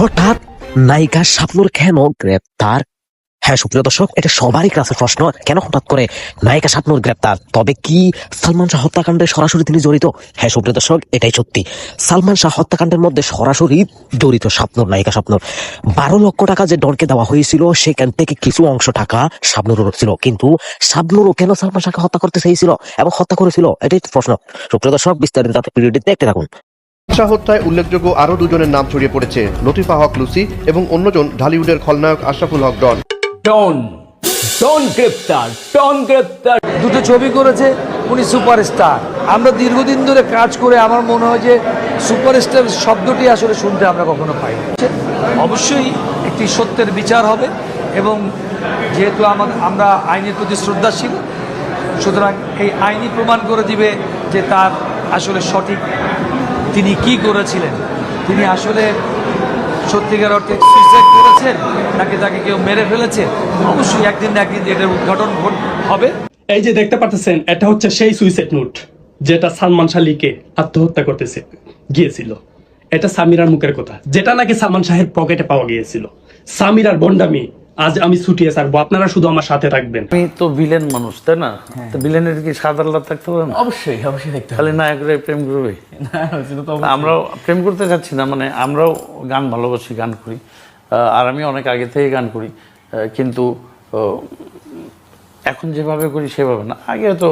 হঠাৎ নায়িকা শাবনূর কেন গ্রেপ্তার? হ্যাঁ সুপ্রিয় দর্শক, এটা সবারই কাছে প্রশ্ন, কেন হঠাৎ করে নায়িকা শাবনূর গ্রেপ্তার? তবে কি সালমান শাহ হত্যাকাণ্ডে সরাসরি তিনি জড়িত? হ্যাঁ সুপ্রিয় দর্শক, এটাই সত্যি। সালমান শাহ হত্যাকাণ্ডের মধ্যে সরাসরি জড়িত শাবনূর, নায়িকা শাবনূর। 12 লক্ষ টাকা যে ডনকে দেওয়া হয়েছিল সেখান থেকে কিছু অংশ টাকা শাবনূরের ছিল, কিন্তু শাবনূরও কেন সালমান শাহকে হত্যা করতে চেয়েছিল এবং হত্যা করেছিল, এটাই প্রশ্ন। সুপ্রিয় দর্শক, বিস্তারিত ভিডিওটি দেখতে থাকুন। শাহ হত্যায় উল্লেখযোগ্য আরও দুজনের নাম ছড়িয়ে পড়েছে, লতিফা হক লুসি এবং অন্যজন ঢালিউডের খলনায়ক আশরাফুল হক ডন। ডন গ্রেপ্তার। দুটো ছবি করেছে, উনি সুপারস্টার। আমরা দীর্ঘদিন ধরে কাজ করে আমার মনে হয় যে সুপারস্টার শব্দটি আসলে শুনতে আমরা কখনো পাই না। অবশ্যই একটি সত্যের বিচার হবে, এবং যেহেতু আমরা আইনের প্রতি শ্রদ্ধাশীল, সুতরাং এই আইনই প্রমাণ করে দিবে যে তার আসলে সঠিক তিনি কি করেছিলেন। তিনি আসলে সত্যিকার অর্থে সুইসাইড করেছেন নাকি তাকে কেউ মেরে ফেলেছে, অবশ্যই একদিন না একদিন এটার উদ্ঘাটন হবে। এই যে দেখতে পাচ্ছেন, এটা হচ্ছে সেই সুইসাইড নোট যেটা সালমান শাহ লিখে আত্মহত্যা করতেছে গিয়েছিল। এটা সামিরার মুখের কথা, যেটা নাকি সালমান শাহের পকেটে পাওয়া গিয়েছিল। সামিরার বন্ডামি আজ আমি ছুটিয়ে ছাড়বো, আপনারা শুধু আমার সাথে থাকবেন। আমি তো ভিলেন মানুষ, তাই না? তো ভিলেনের কি সাদা লাভ থাকতে পারে না? অবশ্যই দেখতে খালি নায়করা প্রেম করবে? আমরাও প্রেম করতে চাচ্ছি না, মানে আমরাও গান ভালোবাসি, গান করি, আর আমি অনেক আগে থেকে গান করি, কিন্তু এখন যেভাবে করি সেভাবে না। আগে তো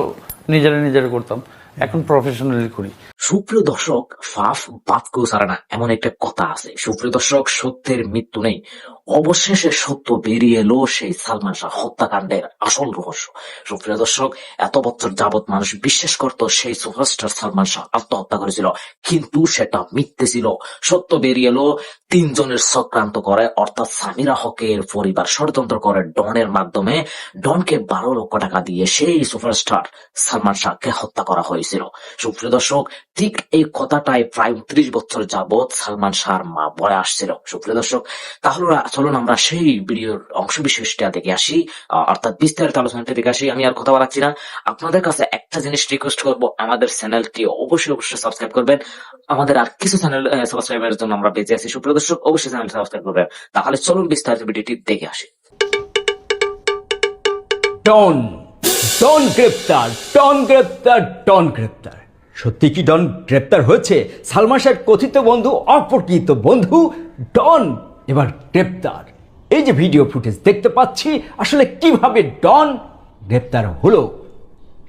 নিজেরা করতাম, এখন প্রফেশনালি করি। সুপ্রিয় দর্শক, ফাফ বাদ কেউ ছাড়ে না, এমন একটা কথা আছে। সুপ্রিয় দর্শক, সত্যের মৃত্যু নেই। অবশেষে সত্য বেরিয়ে এলো সেই সালমান শাহ হত্যাকাণ্ডের আসল রহস্য। সুপ্রিয় দর্শক, এত বছর যাবৎ মানুষ বিশ্বাস করত সেই সুপারস্টার সালমান শাহ আত্মহত্যা করেছিল, কিন্তু সেটা মিথ্যে ছিল। সত্য বেরিয়ে এলো, 3 জনের চক্রান্ত করে, অর্থাৎ সামিরা হকের পরিবার ষড়যন্ত্র করে ডনের মাধ্যমে ডনকে 12 লক্ষ টাকা দিয়ে সেই সুপারস্টার সালমান শাহকে হত্যা করা হয়েছিল। সুপ্রিয় দর্শক, ঠিক এই কথাটাই প্রায় 30 বছর যাবৎ সালমান শাহর মা বলে আসছিল। সুপ্রিয় দর্শক, তাহলে চলুন আমরা সেই ভিডিওর অংশ বিশেষটা দেখে আসি, অর্থাৎ বিস্তারিত আলোচনাটা দেখে আসি। আমি আর কথা বলাচ্ছি না, আপনাদের কাছে একটা জিনিস রিকোয়েস্ট করবো, আমাদের চ্যানেলটি অবশ্যই সাবস্ক্রাইব করবেন। আমাদের আর কিছু চ্যানেল সাবস্ক্রাইবের জন্য আমরা বেঁচে আছি। সুপ্রিয় দর্শক, অবশ্যই চ্যানেল সাবস্ক্রাইব করবেন। তাহলে চলুন বিস্তারিত ভিডিওটি দেখে আসি। ডন গ্রেপ্তার। সত্যি কি ডন গ্রেপ্তার হয়েছে? সালমান শাহের কথিত বন্ধু, অপরিচিত বন্ধু ডন এবার গ্রেপ্তার। এই যে ভিডিও ফুটেজ দেখতে পাচ্ছি, আসলে কিভাবে ডন গ্রেপ্তার হলো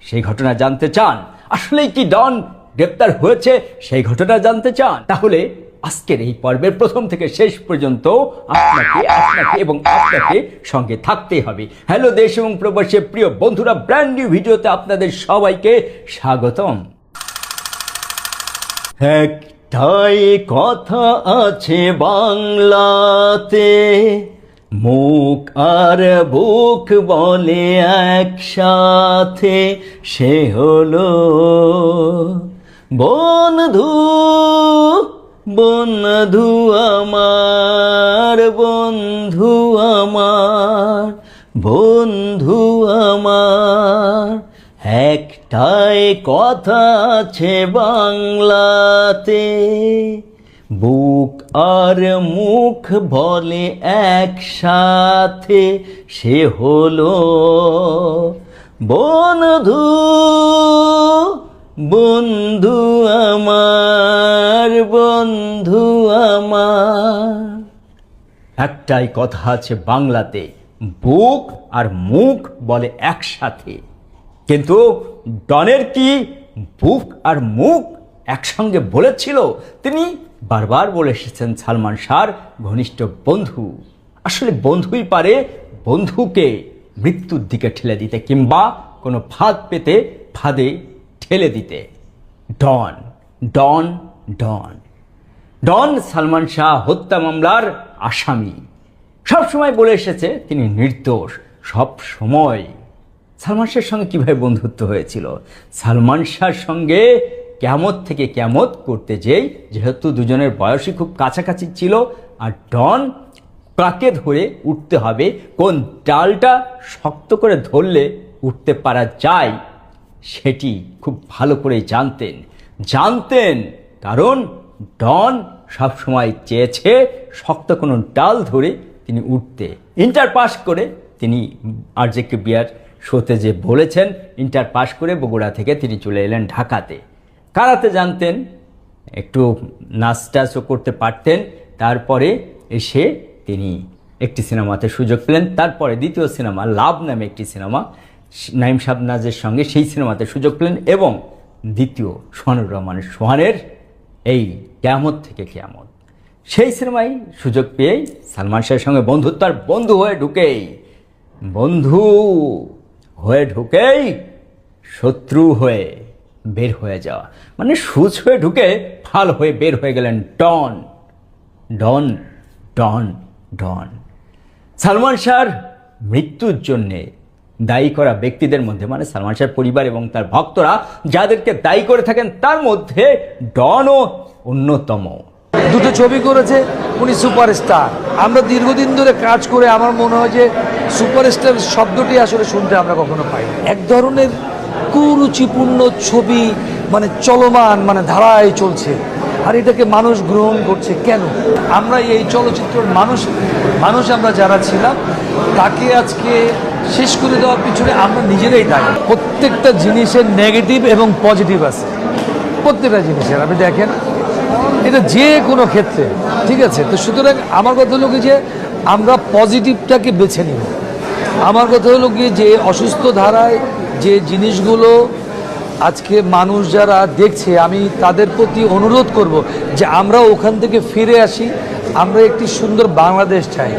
সেই ঘটনা জানতে চান? আসলেই কি ডন গ্রেপ্তার হয়েছে সেই ঘটনা জানতে চান? তাহলে আজকের এই পর্বের প্রথম থেকে শেষ পর্যন্ত আপনাকে এবং আপনাকে সঙ্গে থাকতেই হবে। হ্যালো দেশ এবং প্রবাসী প্রিয় বন্ধুরা, ব্র্যান্ড নিউ ভিডিওতে আপনাদের সবাইকে স্বাগতম। একটাই কথা আছে বাংলাতে, মুখ আর বুক বলে একসাথে, সে হলো বন্ধু। বন্ধু আমার, বন্ধু আমার, বন্ধু আমার। একটাই কথা আছে বাংলাতে, বুক আর মুখ বলে একসাথে, সে হলো বন্ধু। বন্ধু আমার, বন্ধু আমার। একটাই কথা আছে বাংলাতে, বুক আর মুখ বলে একসাথে। কিন্তু ডনের কি বুক আর মুখ একসঙ্গে বলেছিল? তিনি বারবার বলে এসেছেন সালমান শাহর ঘনিষ্ঠ বন্ধু। আসলে বন্ধুই পারে বন্ধুকে মৃত্যুর দিকে ঠেলে দিতে, কিংবা কোনো ফাঁদ পেতে ফাঁদে ঠেলে দিতে। ডন ডন ডন ডন সালমান শাহ হত্যা মামলার আসামি। সবসময় বলে এসেছে তিনি নির্দোষ। সব সময় সালমান শাহের সঙ্গে কিভাবে বন্ধুত্ব হয়েছিল? সালমান শাহর সঙ্গে কিয়ামত থেকে কিয়ামত করতে যেহেতু দুজনের বয়সই খুব কাছাকাছি ছিল, আর ডন কাকে ধরে উঠতে হবে, কোন ডালটা শক্ত করে ধরলে উঠতে পারা যায়, সেটি খুব ভালো করে জানতেন। কারণ ডন সবসময় চেয়েছে শক্ত কোনো ডাল ধরে তিনি উঠতে। ইন্টার পাস করে তিনি আরজেকে বিয়ার শোতে যে বলেছেন, ইন্টার পাস করে বগুড়া থেকে তিনি চলে এলেন ঢাকাতে। কারাতে জানতেন, একটু নাচ টাচও করতে পারতেন। তারপরে এসে তিনি একটি সিনেমাতে সুযোগ পেলেন। তারপরে দ্বিতীয় সিনেমা লাভ নামে একটি সিনেমা, নাইম শাবনাজের সঙ্গে, সেই সিনেমাতে সুযোগ পেলেন। এবং দ্বিতীয় সোহানুর রহমান সোহানের এই কিয়ামত থেকে কিয়ামত, সেই সিনেমায় সুযোগ পেয়েই সালমান শাহের সঙ্গে বন্ধুত্ব, আর বন্ধু হয়ে ঢুকেই শত্রু হয়ে বের হয়ে যাওয়া, মানে সুচ হয়ে ঢুকে ফাল হয়ে বের হয়ে গেলেন ডন ডন ডন ডন। সালমান শাহর মৃত্যুর জন্যে দায়ী করা ব্যক্তিদের মধ্যে, মানে সালমান শাহর পরিবার এবং তার ভক্তরা যাদেরকে দায়ী করে থাকেন, তার মধ্যে ডনও অন্যতম। দুটো ছবি করেছে, উনি সুপারস্টার। আমরা দীর্ঘদিন ধরে কাজ করে আমার মনে হয় যে সুপারস্টার শব্দটি আসলে শুনতে আমরা কখনো পাই না। এক ধরনের কুরুচিপূর্ণ ছবি, মানে চলমান, মানে ধারায় চলছে, আর এটাকে মানুষ গ্রহণ করছে কেন? আমরা এই চলচ্চিত্রের মানুষ আমরা যারা ছিলাম, তাকে আজকে শেষ করে দেওয়ার পিছনে আমরা নিজেরাই দায়ী। প্রত্যেকটা জিনিসের নেগেটিভ এবং পজিটিভ আছে, প্রত্যেকটা জিনিসের। আপনি দেখেন, এটা যে কোনো ক্ষেত্রে, ঠিক আছে? তো সুতরাং আমার কথা হলো কি যে আমরা পজিটিভটাকে বেছে নিব। আমার কথা হলো কি যে অসুস্থ ধারায় যে জিনিসগুলো আজকে মানুষ যারা দেখছে, আমি তাদের প্রতি অনুরোধ করব যে আমরা ওখান থেকে ফিরে আসি। আমরা একটি সুন্দর বাংলাদেশ চাই,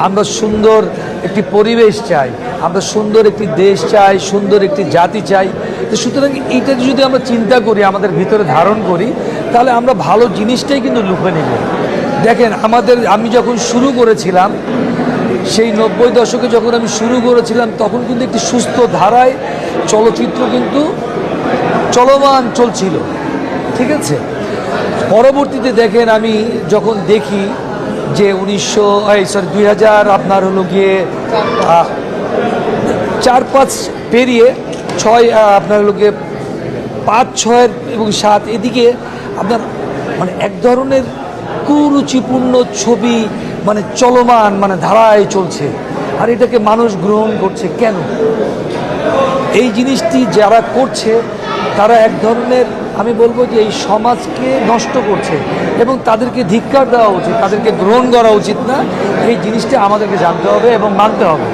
আমরা সুন্দর একটি পরিবেশ চাই, আমরা সুন্দর একটি দেশ চাই, সুন্দর একটি জাতি চাই। তো সুতরাং এইটা যদি আমরা চিন্তা করি, আমাদের ভিতরে ধারণ করি, তাহলে আমরা ভালো জিনিসটাই কিন্তু লুফে নেব। দেখেন, আমি যখন শুরু করেছিলাম, সেই 90 দশকে যখন আমি শুরু করেছিলাম, তখন কিন্তু একটি সুস্থ ধারায় চলচ্চিত্র কিন্তু চলমান চলছিল, ঠিক আছে? পরবর্তীতে দেখেন, আমি যখন দেখি যে 2000 আপনার হলো গিয়ে 4-5 পেরিয়ে 6, আপনার হলো গিয়ে 5, 6 এবং 7, এদিকে আপনার মানে এক ধরনের কুরুচিপূর্ণ ছবি, মানে চলমান, মানে ধারায় চলছে, আর এটাকে মানুষ গ্রহণ করছে কেন? এই জিনিসটি যারা করছে তারা এক ধরনের, আমি বলবো যে এই সমাজকে নষ্ট করছে, এবং তাদেরকে ধিক্কার দেওয়া উচিত, তাদেরকে গ্রহণ করা উচিত না। এই জিনিসটা আমাদেরকে জানতে হবে এবং মানতে হবে,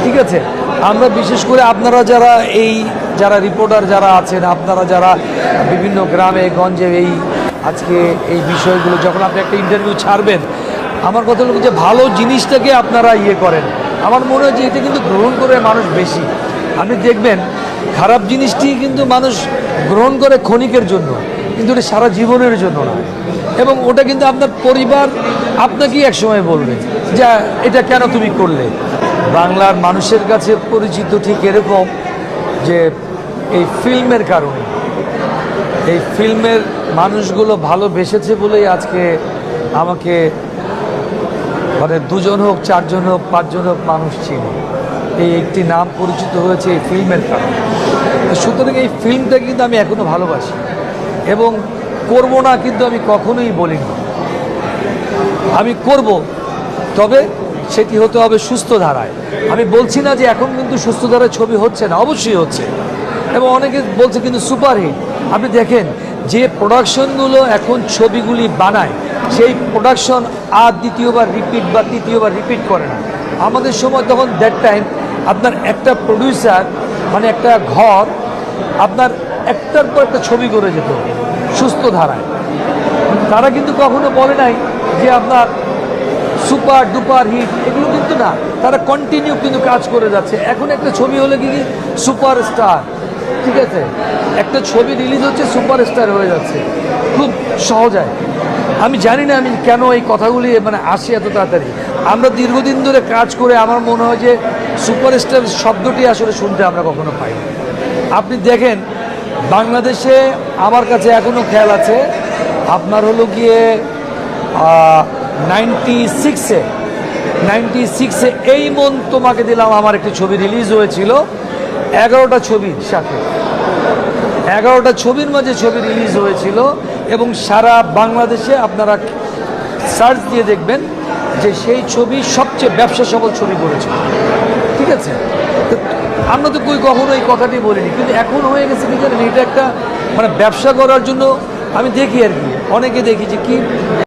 ঠিক আছে? আমরা বিশেষ করে আপনারা যারা রিপোর্টার যারা আছেন, আপনারা যারা বিভিন্ন গ্রামে গঞ্জে আজকে এই বিষয়গুলো যখন আপনি একটা ইন্টারভিউ ছাড়বেন, আমার কথা হলো যে ভালো জিনিসটাকে আপনারা করেন। আমার মনে হয় যে এটা কিন্তু গ্রহণ করে মানুষ বেশি। আপনি দেখবেন, খারাপ জিনিসটি কিন্তু মানুষ গ্রহণ করে ক্ষণিকের জন্য, কিন্তু এটা সারা জীবনের জন্য না। এবং ওটা কিন্তু আপনার পরিবার আপনাকেই একসময় বলবে যে এটা কেন তুমি করলে। বাংলার মানুষের কাছে পরিচিত ঠিক এরকম যে এই ফিল্মের কারণে, এই ফিল্মের মানুষগুলো ভালোবেসেছে বলেই আজকে আমাকে, মানে 2 জন হোক, 4 জন হোক, 5 জন হোক, মানুষ ছিল। এই একটি নাম পরিচিত হয়েছে এই ফিল্মের কারণে। সুতরাং এই ফিল্মটা কিন্তু আমি এখনো ভালোবাসি, এবং করব না কিন্তু আমি কখনোই বলিনি। আমি করব, তবে সেটি হতে হবে সুস্থ ধারায়। আমি বলছি না যে এখন কিন্তু সুস্থ ধারায় ছবি হচ্ছে না, অবশ্যই হচ্ছে, এবং অনেকে বলছে কিন্তু সুপারহিট। আপনি দেখেন, যে প্রোডাকশনগুলো এখন ছবিগুলি বানায়, সেই প্রোডাকশন আর দ্বিতীয়বার রিপিট বা তৃতীয়বার রিপিট করে না। আমাদের সময় তখন দ্যাট টাইম আপনার একটা প্রডিউসার, মানে একটা ঘর আপনার একটার পর একটা ছবি করে যেত সুস্থ ধারায়। তারা কিন্তু কখনো বলে নাই যে আপনার সুপার ডুপার হিট, এগুলো কিন্তু না, তারা কন্টিনিউ কিন্তু কাজ করে যাচ্ছে। এখন একটা ছবি হলে কি সুপারস্টার, ঠিক আছে? একটা ছবি রিলিজ হচ্ছে, সুপারস্টার হয়ে যাচ্ছে খুব সহজায়। আমি জানি না আমি কেন এই কথাগুলি মানে আসি এত তাড়াতাড়ি। আমরা দীর্ঘদিন ধরে কাজ করে আমার মনে হয় যে সুপারস্টার শব্দটি আসলে শুনতে আমরা কখনো পাই না। আপনি দেখেন, বাংলাদেশে আমার কাছে এখনও খেয়াল আছে, আপনার হলো গিয়ে 96-এ এই মন তোমাকে দিলাম আমার একটি ছবি রিলিজ হয়েছিল। 11টা ছবির সাথে 11টা ছবির মাঝে ছবি রিলিজ হয়েছিল, এবং সারা বাংলাদেশে আপনারা সার্চ দিয়ে দেখবেন যে সেই ছবি সবচেয়ে ব্যবসা সফল ছবি করেছে, ঠিক আছে? তো আমরা তো কখনো এই কথাটি বলিনি, কিন্তু এখন হয়ে গেছে কি জানেন, এটা একটা মানে ব্যবসা করার জন্য আমি দেখি আর কি, অনেকে দেখি যে কি